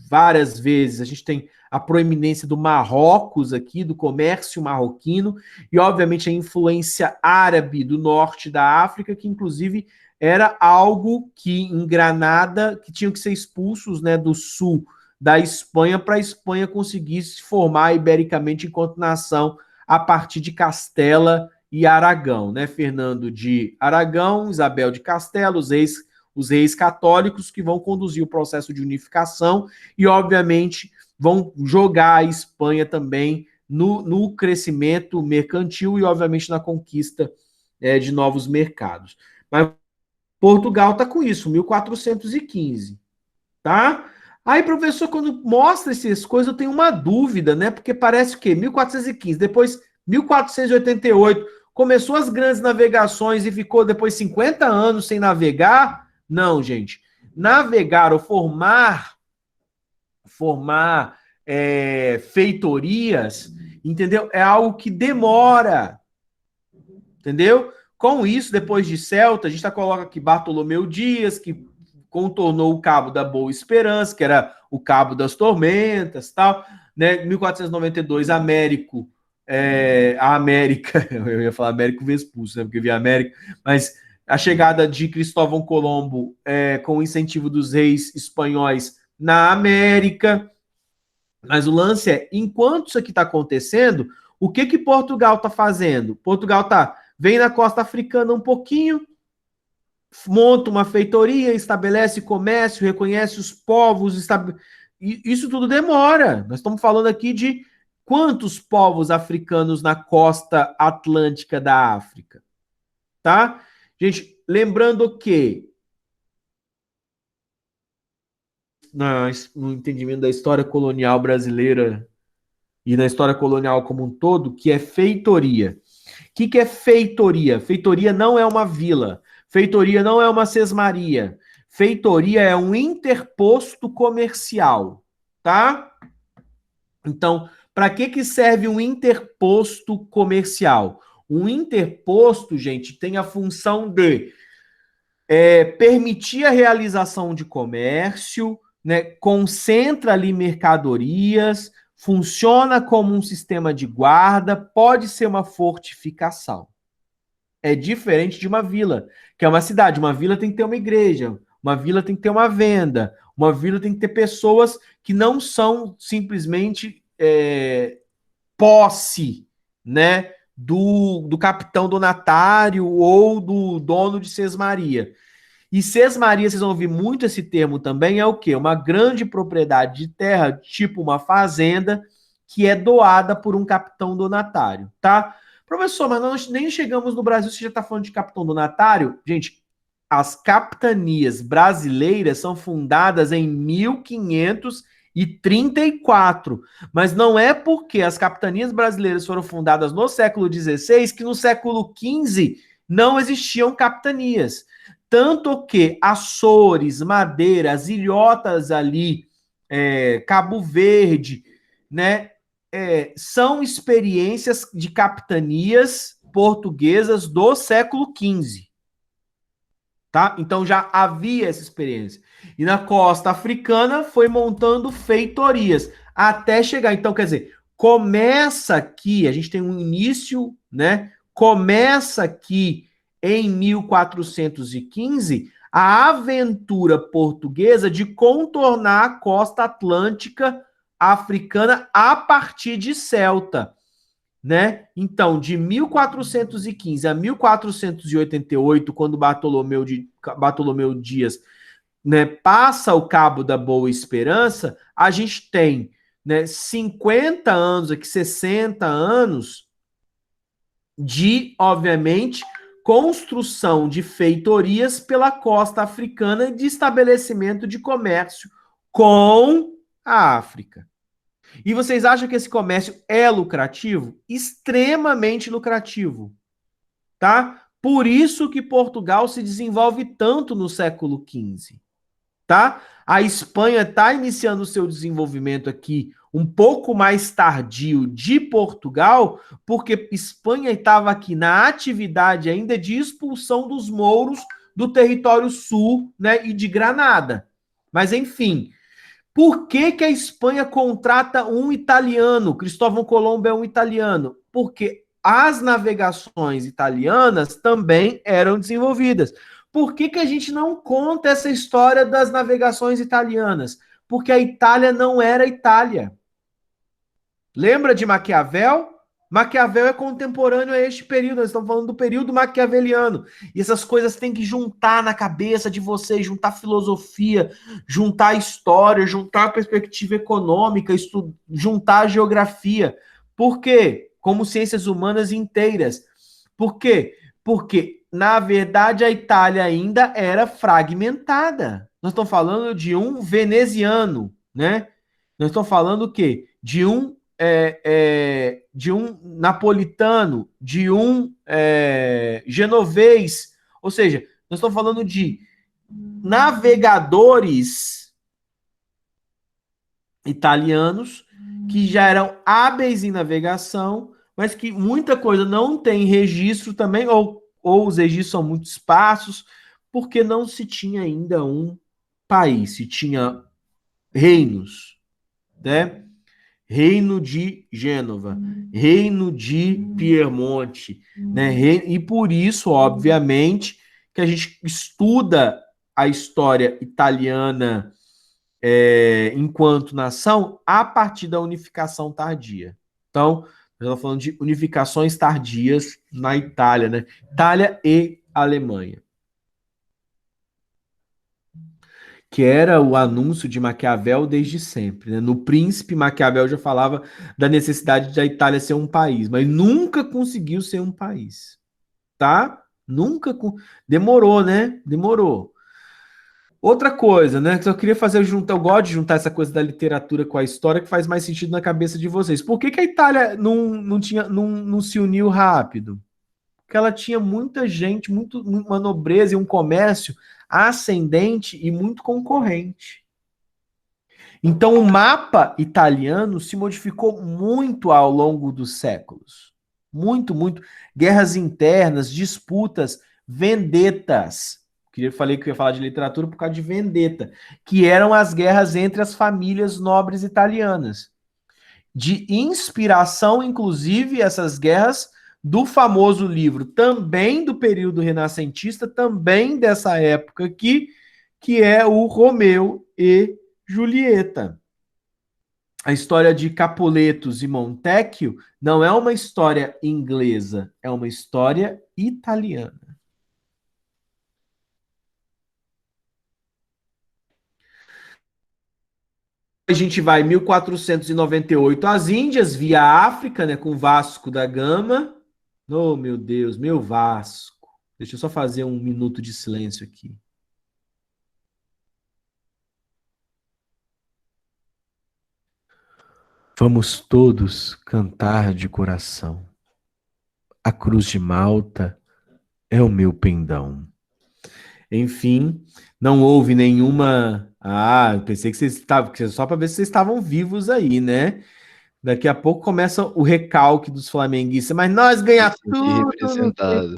Speaker 1: várias vezes, a gente tem a proeminência do Marrocos aqui, do comércio marroquino, e obviamente a influência árabe do norte da África, que inclusive era algo que em Granada, que tinham que ser expulsos, né, do sul da Espanha, para a Espanha conseguir se formar ibericamente enquanto nação a partir de Castela e Aragão, né? Fernando de Aragão, Isabel de Castela, os reis católicos que vão conduzir o processo de unificação e, obviamente, vão jogar a Espanha também no crescimento mercantil e, obviamente, na conquista de novos mercados. Mas Portugal está com isso, 1415, tá? Aí, professor, quando mostra essas coisas, eu tenho uma dúvida, né? Porque parece o quê? 1415, depois 1488, começou as grandes navegações e ficou depois 50 anos sem navegar. Não, gente. Navegar ou formar feitorias, entendeu? É algo que demora, entendeu? Com isso, depois de Celta, a gente coloca aqui Bartolomeu Dias, que contornou o Cabo da Boa Esperança, que era o Cabo das Tormentas, tal, né? 1492, a América, eu ia falar Américo Vespucci, né? Porque via América, mas a chegada de Cristóvão Colombo com o incentivo dos reis espanhóis na América. Mas o lance é, enquanto isso aqui está acontecendo, o que Portugal está fazendo? Portugal vem na costa africana um pouquinho, monta uma feitoria, estabelece comércio, reconhece os povos, isso tudo demora. Nós estamos falando aqui de quantos povos africanos na costa atlântica da África, tá? Gente, lembrando que no entendimento da história colonial brasileira e na história colonial como um todo, que é feitoria. O que é feitoria? Feitoria não é uma vila. Feitoria não é uma sesmaria. Feitoria é um interposto comercial, tá? Então, para que serve um interposto comercial? Um interposto, gente, tem a função de permitir a realização de comércio, né? Concentra ali mercadorias, funciona como um sistema de guarda, pode ser uma fortificação. É diferente de uma vila, que é uma cidade. Uma vila tem que ter uma igreja, uma vila tem que ter uma venda, uma vila tem que ter pessoas que não são simplesmente posse, né, do capitão donatário ou do dono de sesmaria. E sesmaria, vocês vão ouvir muito esse termo também, é o quê? Uma grande propriedade de terra, tipo uma fazenda, que é doada por um capitão donatário, tá? Professor, mas nós nem chegamos no Brasil, você já está falando de capitão donatário? Gente, as capitanias brasileiras são fundadas em 1534, mas não é porque as capitanias brasileiras foram fundadas no século XVI que no século XV não existiam capitanias. Tanto que Açores, Madeira, as ilhotas ali, Cabo Verde, né, são experiências de capitanias portuguesas do século XV. Tá? Então já havia essa experiência. E na costa africana foi montando feitorias até chegar. Então, quer dizer, começa aqui, a gente tem um início, né? Começa aqui em 1415 a aventura portuguesa de contornar a costa atlântica africana a partir de Celta, né? Então, de 1415 a 1488, quando Bartolomeu Dias, né, passa o Cabo da Boa Esperança, a gente tem, né, 50 anos aqui, 60 anos de, obviamente, construção de feitorias pela costa africana e de estabelecimento de comércio com a África, E vocês acham que esse comércio é lucrativo? Extremamente lucrativo, tá? Por isso que Portugal se desenvolve tanto no século XV, tá? A Espanha está iniciando o seu desenvolvimento aqui um pouco mais tardio de Portugal, porque Espanha estava aqui na atividade ainda de expulsão dos mouros do território sul, né, e de Granada. Mas enfim, por que que a Espanha contrata um italiano? Cristóvão Colombo é um italiano. Porque as navegações italianas também eram desenvolvidas. Por que que a gente não conta essa história das navegações italianas? Porque a Itália não era Itália. Lembra de Maquiavel? Maquiavel é contemporâneo a este período, nós estamos falando do período maquiaveliano. E essas coisas têm que juntar na cabeça de vocês, juntar filosofia, juntar história, juntar perspectiva econômica, juntar geografia. Por quê? Como ciências humanas inteiras. Por quê? Porque, na verdade, a Itália ainda era fragmentada. Nós estamos falando de um veneziano, né? Nós estamos falando o quê? De um napolitano, de um genovês. Ou seja, nós estamos falando de navegadores italianos que já eram hábeis em navegação, mas que muita coisa não tem registro também, ou os registros são muito esparsos, porque não se tinha ainda um país, se tinha reinos, né? Reino de Gênova, Reino de Piemonte, né? E por isso, obviamente, que a gente estuda a história italiana enquanto nação a partir da unificação tardia. Então, nós estamos falando de unificações tardias na Itália, né? Itália e Alemanha. Que era o anúncio de Maquiavel desde sempre, né? No Príncipe, Maquiavel já falava da necessidade da Itália ser um país, mas nunca conseguiu ser um país, tá? Nunca. Demorou, né? Demorou. Outra coisa, né? Que eu queria fazer juntar, eu gosto de juntar essa coisa da literatura com a história que faz mais sentido na cabeça de vocês. Por que que a Itália não se uniu rápido? Porque ela tinha muita gente, uma nobreza e um comércio ascendente e muito concorrente. Então, o mapa italiano se modificou muito ao longo dos séculos. Muito, muito. Guerras internas, disputas, vendetas. Falei que eu ia falar de literatura por causa de vendetta, que eram as guerras entre as famílias nobres italianas. De inspiração, inclusive, essas guerras do famoso livro, também do período renascentista, também dessa época aqui, que é o Romeu e Julieta. A história de Capuletos e Montecchio não é uma história inglesa, é uma história italiana. A gente vai em 1498 às Índias, via África, né, com Vasco da Gama. Oh, meu Deus, meu Vasco. Deixa eu só fazer um minuto de silêncio aqui. Vamos todos cantar de coração. A cruz de Malta é o meu pendão. Enfim, não houve nenhuma... Ah, eu pensei que vocês estavam... Só para ver se vocês estavam vivos aí, né? Daqui a pouco começa o recalque dos flamenguistas. Mas nós ganhamos tudo.
Speaker 4: Representado.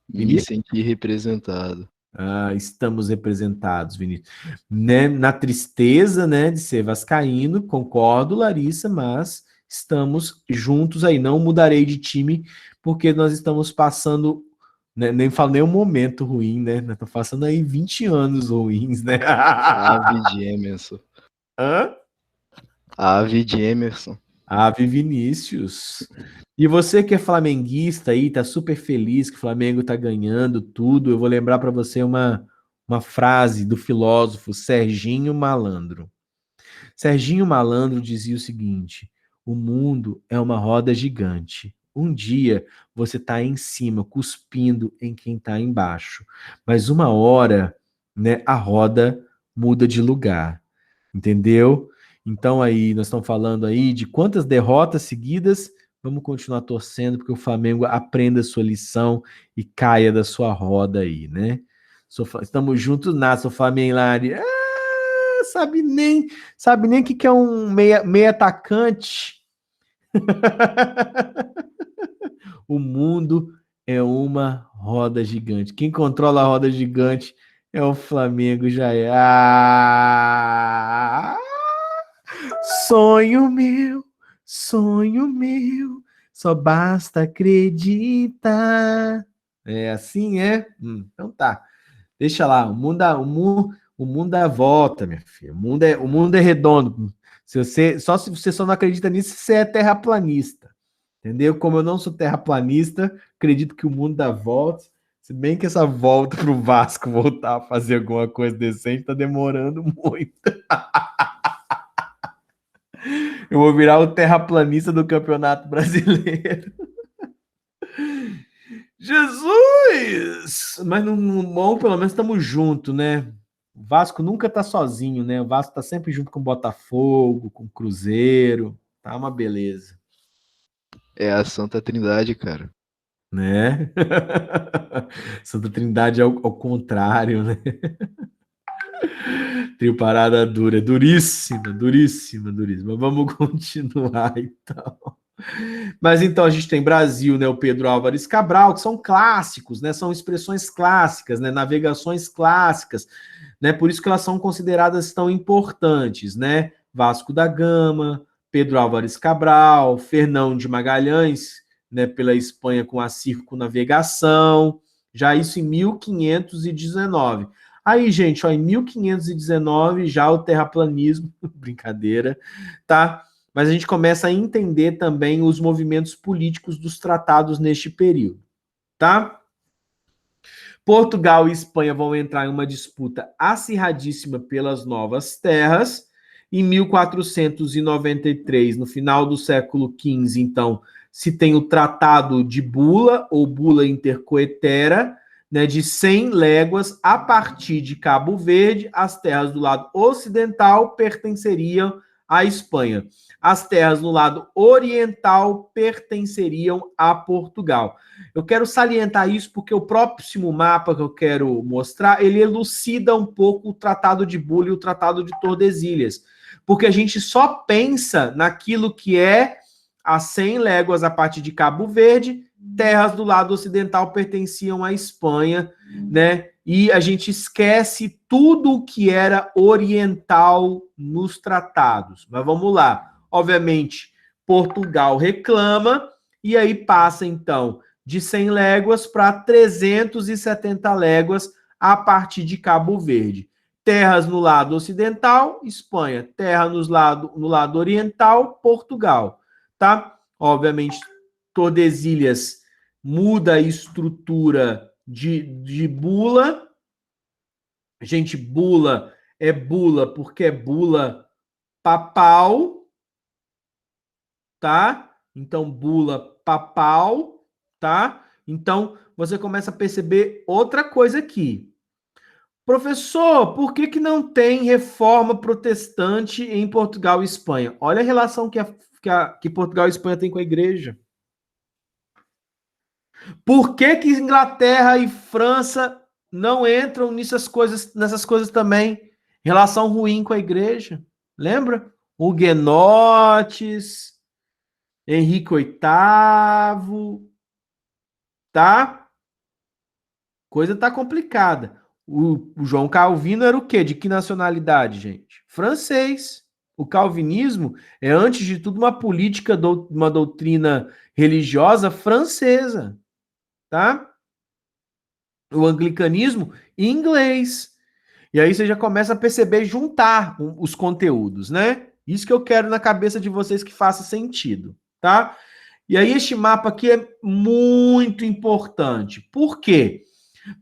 Speaker 4: Me senti representado.
Speaker 1: Ah, estamos representados, Vinícius. Né? Na tristeza, né, de ser vascaíno, concordo, Larissa, mas estamos juntos aí. Não mudarei de time, porque nós estamos passando, né, nem falo nem um momento ruim, né? Nós estamos passando aí 20 anos ruins, né?
Speaker 4: Ave de Emerson.
Speaker 1: Hã?
Speaker 4: Ave de Emerson.
Speaker 1: Ave Vinícius. E você que é flamenguista aí, tá super feliz que o Flamengo tá ganhando tudo, eu vou lembrar para você uma frase do filósofo Serginho Malandro. Serginho Malandro dizia o seguinte: o mundo é uma roda gigante. Um dia você tá em cima, cuspindo em quem tá embaixo. Mas uma hora, né, a roda muda de lugar. Entendeu? Então aí, nós estamos falando aí de quantas derrotas seguidas. Vamos continuar torcendo porque o Flamengo aprenda a sua lição e caia da sua roda aí, né? Estamos juntos na sou Flamengo. Sabe nem o que é um meia atacante. O mundo é uma roda gigante. Quem controla a roda gigante é o Flamengo, já é. Sonho meu, só basta acreditar. É assim, é? Então tá. Deixa lá, o mundo dá volta, minha filha. O mundo é redondo. Se você só não acredita nisso, você é terraplanista. Entendeu? Como eu não sou terraplanista, acredito que o mundo dá voltas. Se bem que essa volta pro Vasco voltar a fazer alguma coisa decente tá demorando muito. Eu vou virar o terraplanista do Campeonato Brasileiro. Jesus! Mas no bom, pelo menos estamos juntos, né? O Vasco nunca tá sozinho, né? O Vasco tá sempre junto com o Botafogo, com o Cruzeiro. Tá uma beleza.
Speaker 4: É a Santa Trindade, cara.
Speaker 1: Né? Santa Trindade ao contrário, né? Trio parada dura, duríssima. Mas vamos continuar então. Mas então a gente tem Brasil, né? O Pedro Álvares Cabral, que são clássicos, né? São expressões clássicas, né? Navegações clássicas, né? Por isso que elas são consideradas tão importantes, né? Vasco da Gama, Pedro Álvares Cabral, Fernão de Magalhães, né? Pela Espanha com a circunnavegação, já isso em 1519. Aí, gente, ó, em 1519 já o terraplanismo, brincadeira, tá? Mas a gente começa a entender também os movimentos políticos dos tratados neste período, tá? Portugal e Espanha vão entrar em uma disputa acirradíssima pelas novas terras. Em 1493, no final do século XV, então, se tem o Tratado de Bula, ou Bula Intercoetera, né, de 100 léguas a partir de Cabo Verde, as terras do lado ocidental pertenceriam à Espanha. As terras no lado oriental pertenceriam a Portugal. Eu quero salientar isso porque o próximo mapa que eu quero mostrar, ele elucida um pouco o Tratado de Bula e o Tratado de Tordesilhas. Porque a gente só pensa naquilo que é a 100 léguas a partir de Cabo Verde, terras do lado ocidental pertenciam à Espanha, né? E a gente esquece tudo o que era oriental nos tratados. Mas vamos lá. Obviamente, Portugal reclama e aí passa, então, de 100 léguas para 370 léguas a partir de Cabo Verde. Terras no lado ocidental, Espanha. Terra no lado oriental, Portugal. Tá? Obviamente, Tordesilhas muda a estrutura de bula. Gente, bula é bula porque é bula papal, tá? Então, bula papal, tá? Então, você começa a perceber outra coisa aqui. Professor, por que não tem reforma protestante em Portugal e Espanha? Olha a relação que Portugal e Espanha têm com a igreja. Por que Inglaterra e França não entram nessas coisas também? Relação ruim com a igreja. Lembra? Huguenotes, Henrique VIII, tá? Coisa tá complicada. O João Calvino era o quê? De que nacionalidade, gente? Francês. O calvinismo é, antes de tudo, uma política, uma doutrina religiosa francesa, tá? O anglicanismo, inglês. E aí você já começa a perceber, juntar os conteúdos, né? Isso que eu quero na cabeça de vocês que faça sentido, tá? E aí este mapa aqui é muito importante. Por quê?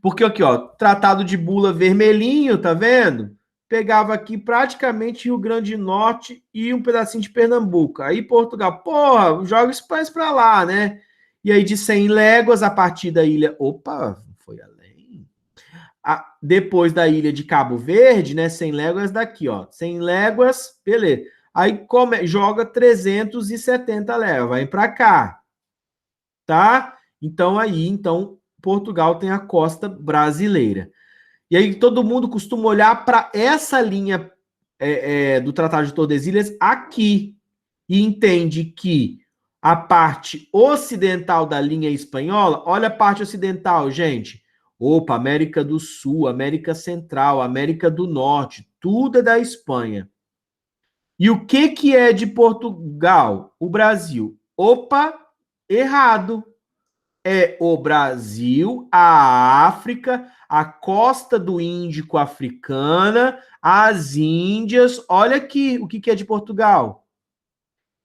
Speaker 1: Porque aqui, ó, Tratado de Bula vermelhinho, tá vendo? Pegava aqui praticamente Rio Grande do Norte e um pedacinho de Pernambuco. Aí Portugal, porra, joga isso para lá, né? E aí de 100 léguas a partir da ilha... Opa, foi além. depois da ilha de Cabo Verde, né? 100 léguas daqui, ó. 100 léguas, beleza. Aí joga 370 léguas, vai para cá, tá? Então Portugal tem a costa brasileira. E aí todo mundo costuma olhar para essa linha do Tratado de Tordesilhas aqui e entende que a parte ocidental da linha espanhola, olha a parte ocidental, gente. Opa, América do Sul, América Central, América do Norte, tudo é da Espanha. E o que é de Portugal? O Brasil. Opa, errado. É o Brasil, a África, a costa do Índico africana, as Índias. Olha aqui o que é de Portugal.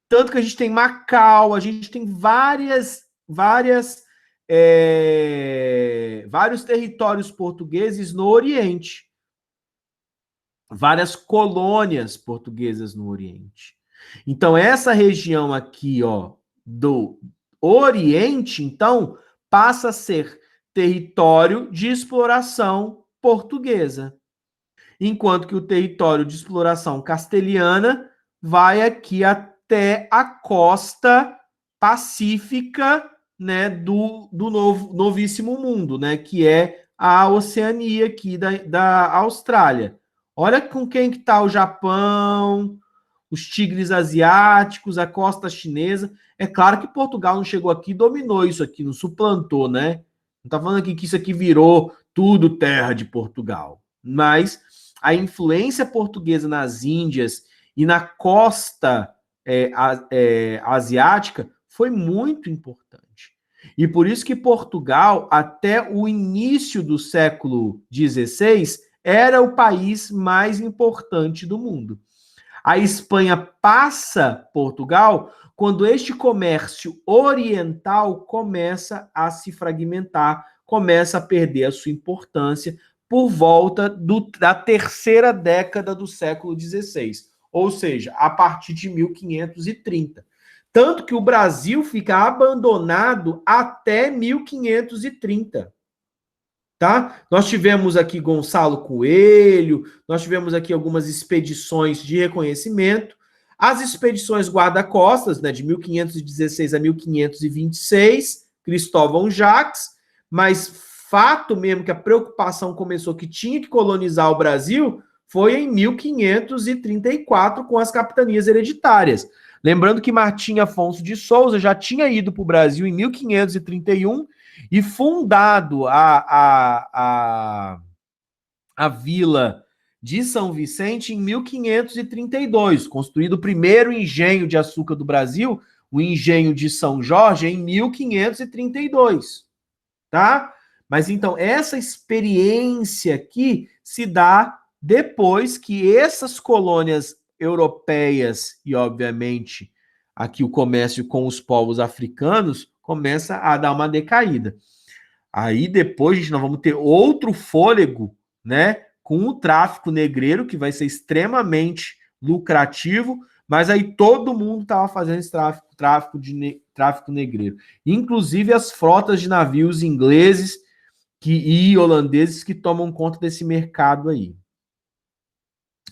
Speaker 1: Tanto que a gente tem Macau, a gente tem vários territórios portugueses no Oriente. Várias colônias portuguesas no Oriente. Então, essa região aqui, ó, do Oriente, então, passa a ser território de exploração portuguesa. Enquanto que o território de exploração castelhana vai aqui até a costa pacífica, né, do novíssimo mundo, né, que é a Oceania aqui da Austrália. Olha com quem que tá o Japão, os tigres asiáticos, a costa chinesa. É claro que Portugal não chegou aqui e dominou isso aqui, não suplantou, né? Não tá falando aqui que isso aqui virou tudo terra de Portugal. Mas a influência portuguesa nas Índias e na costa asiática foi muito importante. E por isso que Portugal, até o início do século XVI, era o país mais importante do mundo. A Espanha passa Portugal quando este comércio oriental começa a se fragmentar, começa a perder a sua importância por volta da terceira década do século XVI, ou seja, a partir de 1530. Tanto que o Brasil fica abandonado até 1530. Tá? Nós tivemos aqui Gonçalo Coelho, nós tivemos aqui algumas expedições de reconhecimento. As expedições guarda-costas, né, de 1516 a 1526, Cristóvão Jacques, mas fato mesmo que a preocupação começou que tinha que colonizar o Brasil foi em 1534 com as capitanias hereditárias. Lembrando que Martim Afonso de Souza já tinha ido para o Brasil em 1531 e fundado a vila de São Vicente em 1532, construído o primeiro engenho de açúcar do Brasil, o engenho de São Jorge, em 1532, tá? Mas então, essa experiência aqui se dá depois que essas colônias europeias e, obviamente, aqui o comércio com os povos africanos começa a dar uma decaída. Aí depois, gente, nós vamos ter outro fôlego, né, com o tráfico negreiro, que vai ser extremamente lucrativo, mas aí todo mundo estava fazendo esse tráfico negreiro. Inclusive as frotas de navios ingleses e holandeses que tomam conta desse mercado aí.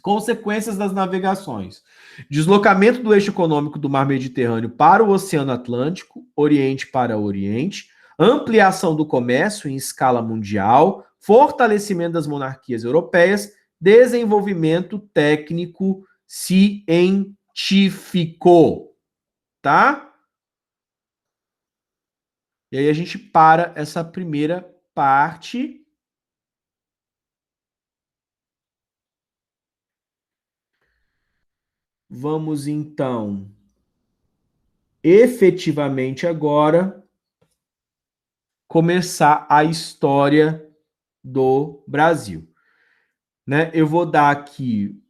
Speaker 1: Consequências das navegações. Deslocamento do eixo econômico do Mar Mediterrâneo para o Oceano Atlântico, Oriente para Oriente, ampliação do comércio em escala mundial, fortalecimento das monarquias europeias, desenvolvimento técnico científico, tá? E aí a gente para essa primeira parte. Vamos, então, efetivamente agora, começar a história do Brasil. Né? Eu vou dar aqui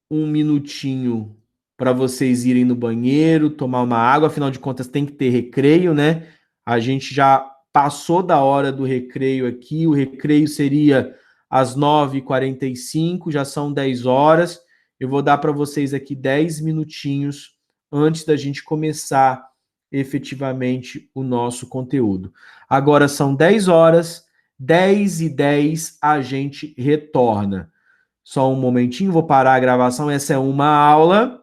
Speaker 1: um minutinho para vocês irem no banheiro, tomar uma água, afinal de contas tem que ter recreio, né? A gente já passou da hora do recreio aqui, o recreio seria às 9h45, já são 10 horas. Eu vou dar para vocês aqui 10 minutinhos antes da gente começar efetivamente o nosso conteúdo. Agora são 10 horas, 10h10 a gente retorna. Só um momentinho, vou parar a gravação. Essa é uma aula.